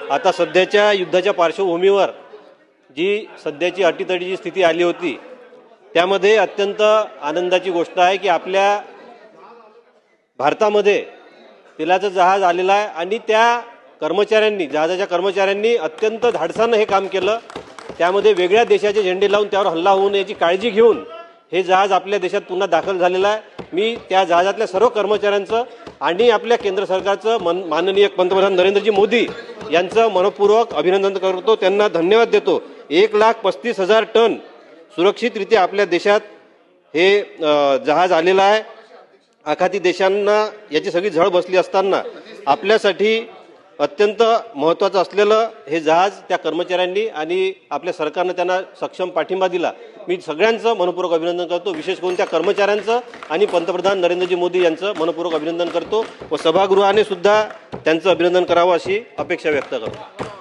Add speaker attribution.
Speaker 1: आता सध्याच्या युद्धाच्या पार्श्वभूमीवर जी सध्याची अटीतटीची स्थिती आली होती त्यामध्ये अत्यंत आनंदाची गोष्ट आहे की आपल्या भारतामध्ये तेलाचं जहाज आलेलं आहे आणि त्या कर्मचाऱ्यांनी जहाजाच्या कर्मचाऱ्यांनी अत्यंत धाडसानं हे काम केलं। त्यामध्ये वेगळ्या देशाचे झेंडे लावून त्यावर हल्ला होऊ नये याची काळजी घेऊन हे जहाज आपल्या देशात पुन्हा दाखल झालेलं आहे। मी त्या जहाजातल्या सर्व कर्मचाऱ्यांचं आणि आपल्या केंद्र सरकारचं माननीय पंतप्रधान नरेंद्रजी मोदी यांचं मनपूर्वक अभिनंदन करतो, त्यांना धन्यवाद देतो। 1,35,000 टन सुरक्षितरित्या आपल्या देशात हे जहाज आलेलं आहे। आखाती देशांना याची सगळी झळ बसली असताना आपल्यासाठी अत्यंत महत्त्वाचं असलेलं हे जहाज त्या कर्मचाऱ्यांनी आणि आपल्या सरकारनं त्यांना सक्षम पाठिंबा दिला। मी सगळ्यांचं मनपूर्वक अभिनंदन करतो, विशेष करून त्या कर्मचाऱ्यांचं आणि पंतप्रधान नरेंद्रजी मोदी यांचं मनपूर्वक अभिनंदन करतो व सभागृहाने सुद्धा त्यांचं अभिनंदन करावं अशी अपेक्षा व्यक्त करतो।